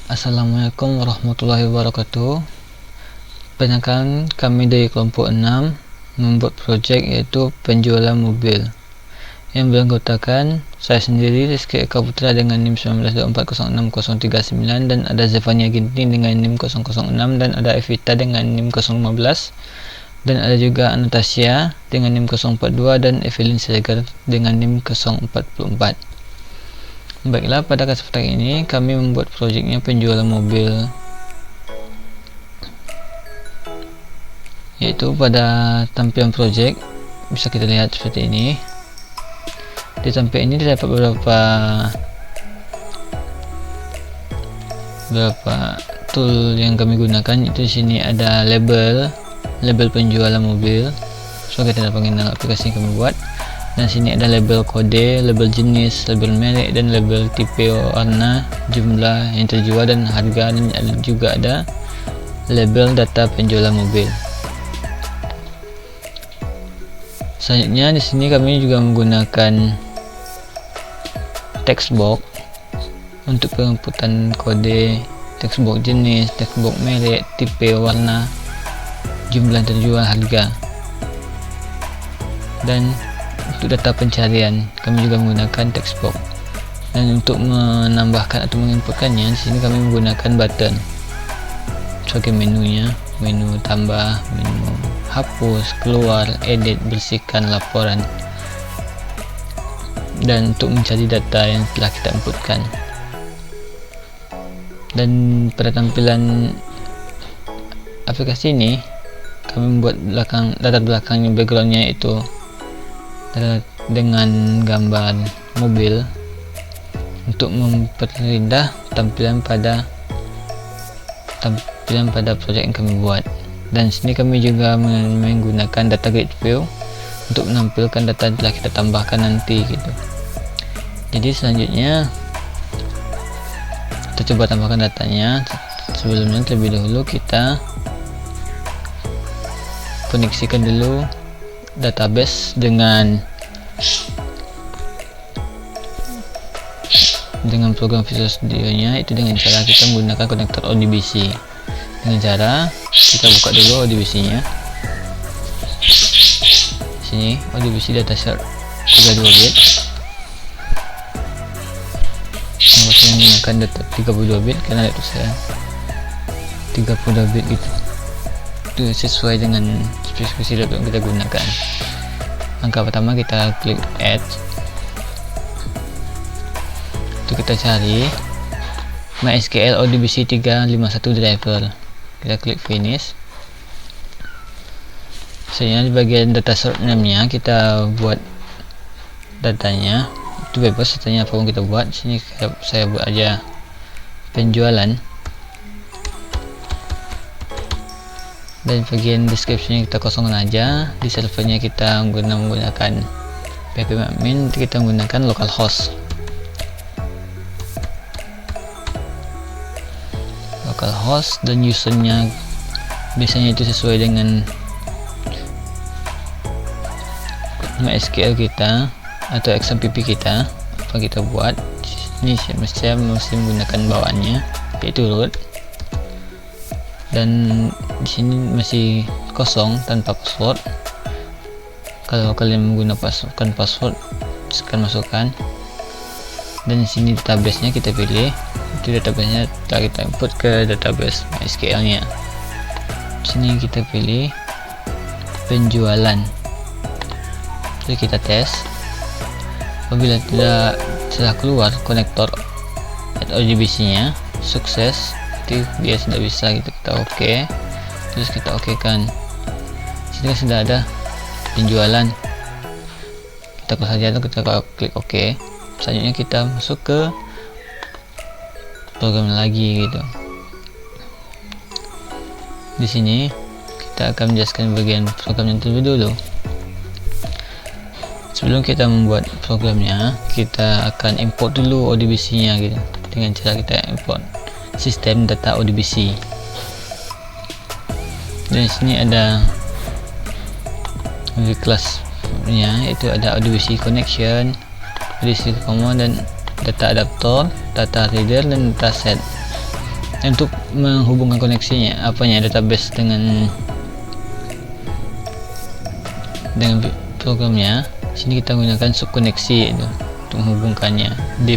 Assalamualaikum warahmatullahi wabarakatuh. Perkenalkan, kami dari kelompok 6 membuat projek yaitu penjualan mobil yang beranggotakan saya sendiri, Rizky Eka Putra dengan NIM 19240639, dan ada Zevania Ginting dengan NIM 006, dan ada Evita dengan NIM 015, dan ada juga Anastasia dengan NIM 042 dan Evelyn Siregar dengan NIM 044. Baiklah, pada kesempatan ini kami membuat proyeknya penjualan mobil, yaitu pada tampilan proyek bisa kita lihat seperti ini. Di tampilan ini terdapat beberapa tool yang kami gunakan. Itu di sini ada label penjualan mobil, so kita dapat mengenal aplikasi yang kami buat. Dan sini ada label kode, label jenis, label merek, dan label tipe, warna, jumlah yang terjual, dan harga. Dan juga ada label data penjualan mobil. Selanjutnya di sini kami juga menggunakan text box untuk penginputan kode, text box jenis, text box merek, tipe, warna, jumlah terjual, harga. Dan untuk data pencarian kami juga menggunakan text box. Dan untuk menambahkan atau menginputkannya, di sini kami menggunakan button sebagai menunya, menu tambah, menu hapus, keluar, edit, bersihkan, laporan, dan untuk mencari data yang telah kita inputkan. Dan pada tampilan aplikasi ini kami membuat latar belakangnya, backgroundnya itu dengan gambar mobil untuk memperindah tampilan pada project yang kami buat. Dan sini kami juga menggunakan data grid view untuk menampilkan data yang telah kita tambahkan nanti gitu. Jadi selanjutnya kita coba tambahkan datanya. Sebelumnya terlebih dahulu kita koneksikan dulu database dengan program Visual Studio nya, itu dengan cara kita menggunakan konektor ODBC. Dengan cara kita buka dulu ODBC nya. Sini ODBC dataset 32 bit. Saya menggunakan data 32 bit karena itu saya 32 bit gitu. Itu sesuai dengan spesifikasi data yang kita gunakan. Langkah pertama kita klik add. Itu kita cari MySQL ODBC 351 driver. Kita klik finish. Selanjutnya di bagian data source name-nya kita buat datanya. Itu bebas, datanya apapun kita buat. Sini saya buat aja penjualan. Dan bagian deskripsinya kita kosongkan aja. Di servernya kita menggunakan PHP admin, kita menggunakan localhost. Dan usernya biasanya itu sesuai dengan MySQL kita atau XMPP kita, apa kita buat. Ini saya mesti menggunakan bawaannya yaitu root. Dan di sini masih kosong tanpa password. Kalau kalian menggunakan password, silahkan masukkan. Dan di sini database nya kita pilih. Itu database nya kita input ke database MySQL nya. Di sini kita pilih penjualan. Jadi kita tes. Apabila telah keluar konektor ODBC nya sukses, dia sudah bisa gitu, kita oke. Terus kita oke kan. Sini sudah ada penjualan. Kita close saja, kita klik oke. Selanjutnya kita masuk ke program lagi gitu. Di sini kita akan menjelaskan bagian programnya terlebih dulu. Sebelum kita membuat programnya, kita akan import dulu ODBC nya gitu. Dengan cara kita import sistem data ODBC. Dan di sini ada di kelasnya, itu ada ODBC connection, ODBC common, dan data adapter, data reader, dan data set. Untuk menghubungkan koneksinya, database dengan programnya, sini kita gunakan subkoneksi itu untuk menghubungkannya di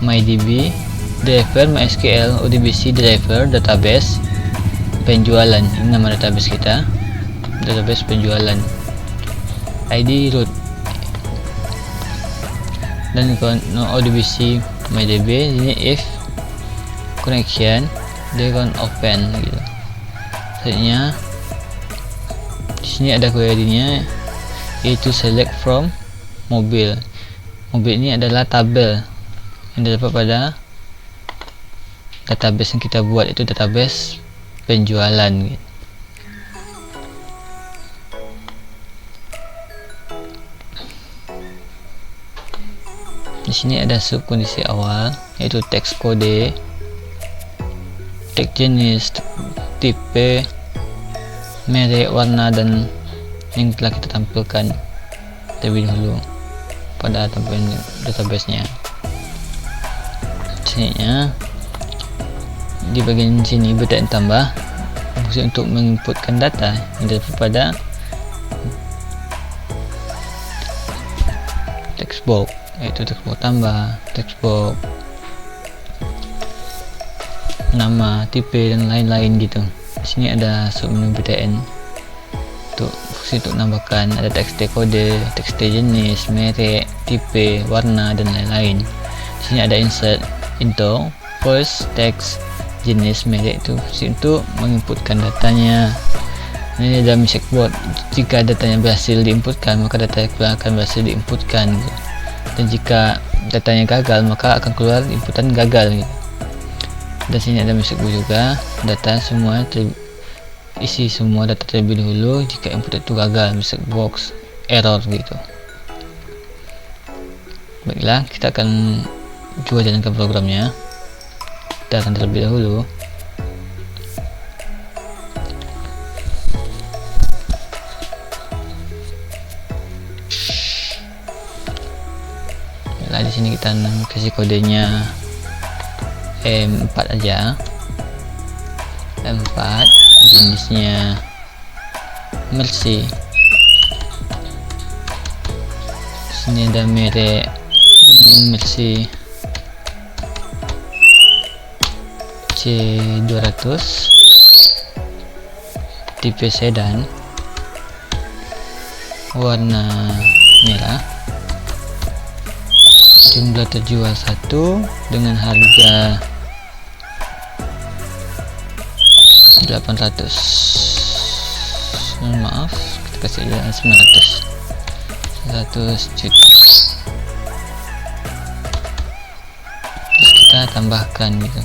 MyDB driver, MySQL, ODBC driver, database penjualan. Ini nama database kita, database penjualan, ID root, dan ODBC MyDB. Ini if connection, dia akan open gitu. Selanjutnya di sini ada query-nya, yaitu select from mobile. Mobile ini adalah tabel yang dapat pada database yang kita buat, itu database penjualan gitu. Di sini ada subkondisi awal, yaitu teks kode, teks jenis, tipe, merek, warna, dan yang telah kita tampilkan terlebih dahulu pada tampilan database-nya. Sininya di bagian sini button tambah, fungsi untuk menginputkan data yang dapat pada text box, yaitu text box tambah, text box, nama, tipe, dan lain-lain gitu. Di sini ada submenu btn untuk fungsi untuk menambahkan, ada teks kode, teks jenis, merek, tipe, warna, dan lain-lain. Di sini ada insert into first text jenis, merek, itu fungsi untuk menginputkan datanya. Ini ada checkboard, jika datanya berhasil diinputkan maka data akan berhasil diinputkan gitu. Dan jika datanya gagal maka akan keluar inputan gagal gitu. Dan sini ada checkboard juga, data semua isi semua data terlebih dahulu, jika input itu gagal, message box error gitu. Baiklah, kita akan coba jalankan programnya. Kita akan terlebih dahulu di sini kita kasih kodenya M4 aja, M4, jenisnya Mercy. Sini ada merek Mercy C200, tipe sedan, warna merah, jumlah terjual 1 dengan harga 800. Maaf, kita kasih aja 100 juta. Terus kita tambahkan gitu.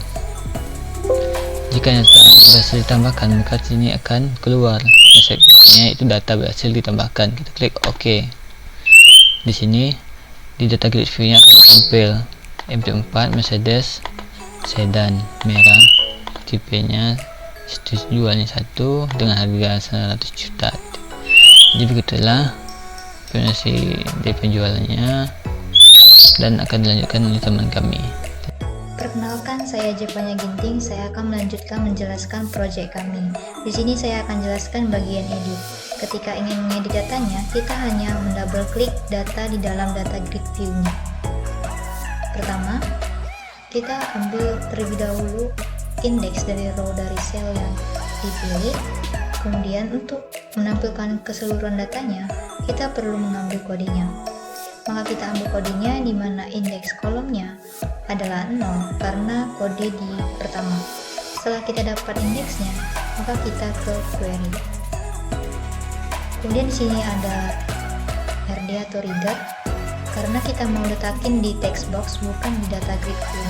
Jika nyata berhasil ditambahkan maka sini akan keluar message-nya, itu data berhasil ditambahkan. Kita klik OK. Di sini di data grid view-nya akan tampil MT4 Mercedes sedan merah, tipenya jualnya 1 dengan harga 100 juta. Jadi begitulah informasi dari penjualannya dan akan dilanjutkan oleh teman kami. Perkenalkan, saya Jepanya Ginting. Saya akan melanjutkan menjelaskan proyek kami. Di sini saya akan jelaskan bagian edit. Ketika ingin mengedit datanya, kita hanya mendouble klik data di dalam data grid view-nya. Pertama, kita ambil terlebih dahulu indeks dari row dari sel yang dipilih. Kemudian untuk menampilkan keseluruhan datanya, kita perlu mengambil kodenya. Maka kita ambil kodenya di mana indeks kolomnya adalah 0 karena kode di pertama. Setelah kita dapat indeksnya, maka kita ke query. Kemudian di sini ada RD atau reader karena kita mau letakin di text box bukan di data grid view.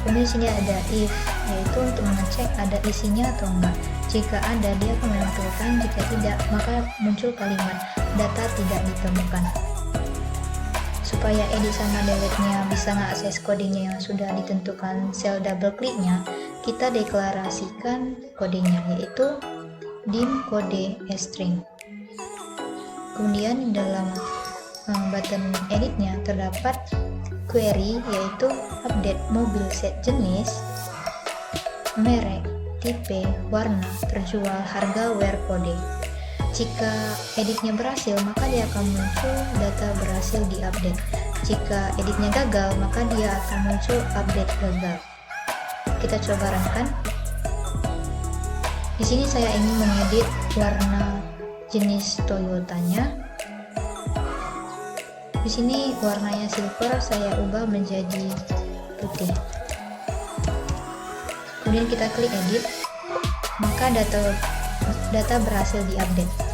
Kemudian di sini ada if, yaitu untuk mengecek ada isinya atau enggak. Jika ada, dia akan menampilkan, jika tidak maka muncul kalimat data tidak ditemukan. Supaya edit sama delete-nya bisa mengakses kodenya yang sudah ditentukan sel double kliknya, kita deklarasikan kodenya, yaitu dim kode string. Kemudian dalam button editnya terdapat query, yaitu update mobil set jenis merek, tipe, warna, terjual, harga, where kode. Jika editnya berhasil, maka dia akan muncul data berhasil diupdate. Jika editnya gagal, maka dia akan muncul update gagal. Kita coba runkan. Di sini saya ingin mengedit warna jenis Toyotanya. Di sini warnanya silver, saya ubah menjadi putih. Kemudian kita klik edit, maka data berhasil diupdate.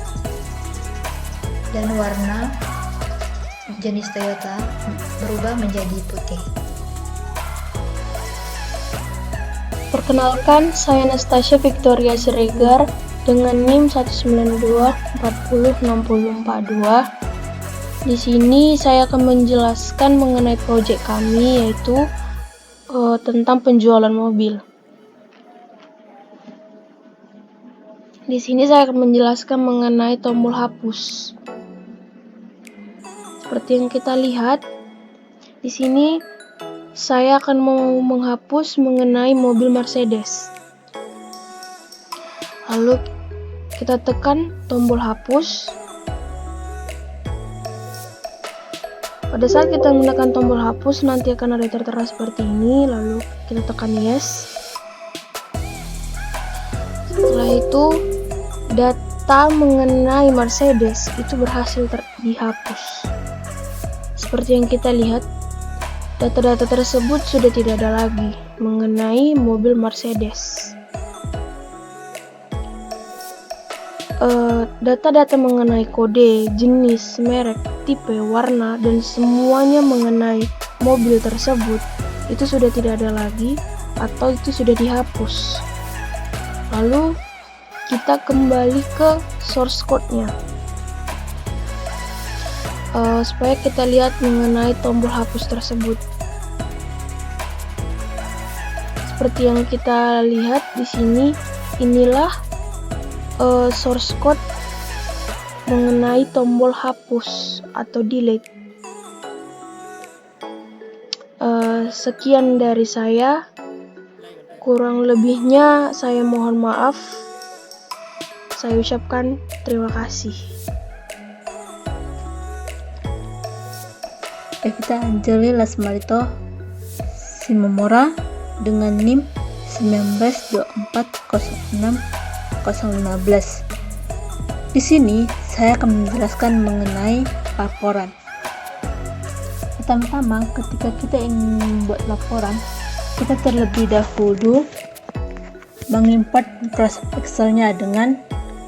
Dan warna jenis Toyota berubah menjadi putih. Perkenalkan, saya Anastasia Victoria Siregar dengan NIM 192406042. Di sini saya akan menjelaskan mengenai proyek kami, yaitu tentang penjualan mobil. Di sini saya akan menjelaskan mengenai tombol hapus. Seperti yang kita lihat, di sini saya akan mau menghapus mengenai mobil Mercedes. Lalu kita tekan tombol hapus. Pada saat kita menekan tombol hapus, nanti akan ada tertera seperti ini. Lalu kita tekan yes. Setelah itu, data mengenai Mercedes itu berhasil dihapus. Seperti yang kita lihat, data-data tersebut sudah tidak ada lagi mengenai mobil Mercedes. Data-data mengenai kode, jenis, merek, tipe, warna, dan semuanya mengenai mobil tersebut itu sudah tidak ada lagi atau itu sudah dihapus. Lalu kita kembali ke source code-nya. Supaya kita lihat mengenai tombol hapus tersebut. Seperti yang kita lihat di sini, inilah source code mengenai tombol hapus atau delete. Sekian dari saya. Kurang lebihnya saya mohon maaf. Saya ucapkan terima kasih. Evita Anjeli Lasmarito Simomora dengan NIM 192406015. Di sini saya akan menjelaskan mengenai laporan. Pertama-tama, ketika kita ingin membuat laporan, kita terlebih dahulu mengimport Microsoft Excel-nya dengan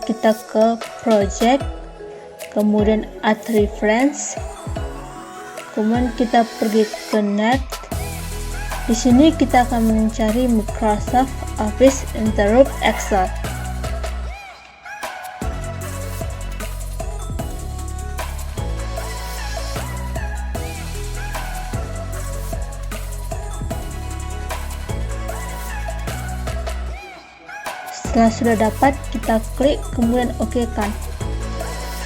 kita ke project, kemudian add reference. Kemudian kita pergi ke net. Di sini kita akan mencari Microsoft Office Interrupt Excel. Setelah sudah dapat, kita klik kemudian OK kan.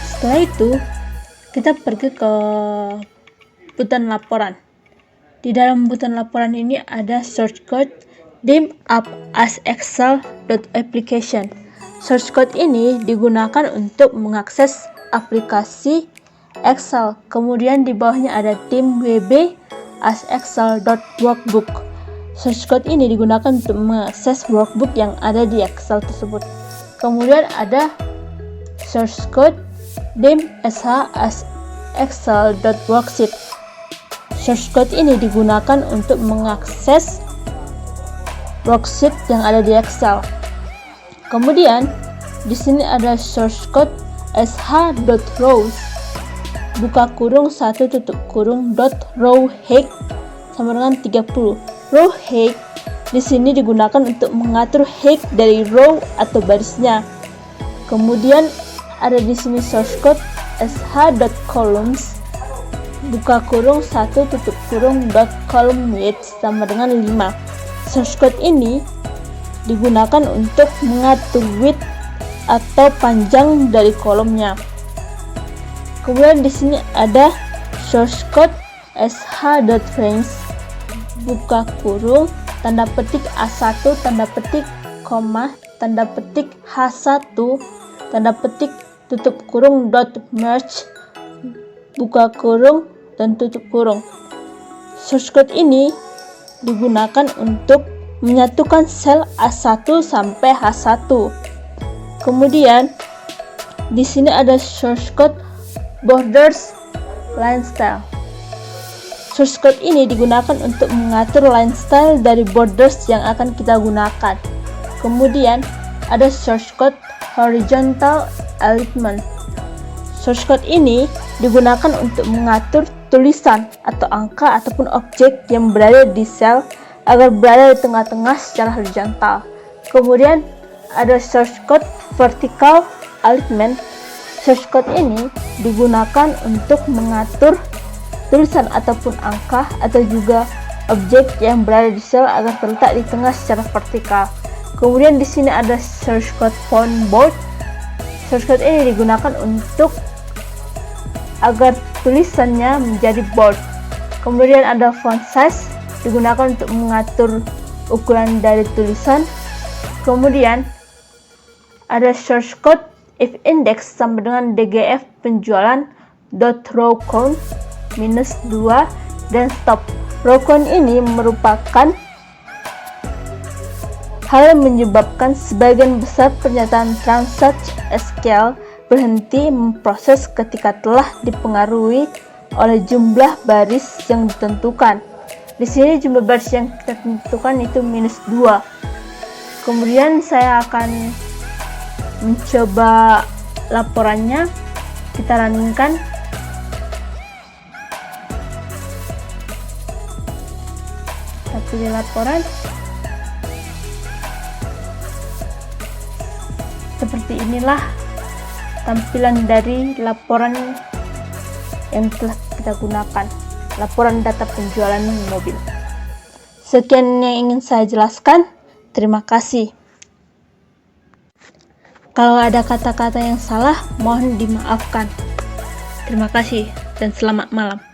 Setelah itu kita pergi ke button laporan. Di dalam button laporan ini ada source code dim up as excel.application. Source code ini digunakan untuk mengakses aplikasi Excel. Kemudian di bawahnya ada dim wb as excel.workbook. Source code ini digunakan untuk mengakses workbook yang ada di Excel tersebut. Kemudian ada source code dim sh as excel.worksheet. Source code ini digunakan untuk mengakses worksheet yang ada di Excel. Kemudian di sini ada source code sh.rows buka kurung 1 tutup kurung .row height sama dengan 30. Row height di sini digunakan untuk mengatur height dari row atau barisnya. Kemudian ada di sini source code sh.columns buka kurung 1 tutup kurung .column width sama dengan 5. Source code ini digunakan untuk mengatur width atau panjang dari kolomnya. Kemudian di sini ada source code sh.range buka kurung tanda petik A1, tanda petik, koma, tanda petik H1, tanda petik, tutup kurung, dot merge, buka kurung, dan tutup kurung. Shortcut ini digunakan untuk menyatukan sel A1 sampai H1. Kemudian di sini ada shortcut borders line style. Shortcut ini digunakan untuk mengatur line style dari borders yang akan kita gunakan. Kemudian ada shortcut horizontal alignment. Shortcut ini digunakan untuk mengatur tulisan atau angka ataupun objek yang berada di sel agar berada di tengah-tengah secara horizontal. Kemudian ada shortcut vertical alignment. Shortcut ini digunakan untuk mengatur tulisan ataupun angka atau juga objek yang berada di sel agar terletak di tengah secara vertikal. Kemudian di sini ada shortcut font bold. Shortcut ini digunakan untuk agar tulisannya menjadi bold. Kemudian ada font size, digunakan untuk mengatur ukuran dari tulisan. Kemudian ada shortcut if index sama dengan DGF penjualan dot row count -2 dan stop. Row count ini merupakan hal yang menyebabkan sebagian besar pernyataan transaksi SQL berhenti memproses ketika telah dipengaruhi oleh jumlah baris yang ditentukan. Di sini jumlah baris yang kita tentukan itu -2. Kemudian saya akan mencoba laporannya. Kita running-kan. Kita pilih laporan. Seperti inilah tampilan dari laporan yang telah kita gunakan, laporan data penjualan mobil. Sekian yang ingin saya jelaskan. Terima kasih. Kalau ada kata-kata yang salah, mohon dimaafkan. Terima kasih dan selamat malam.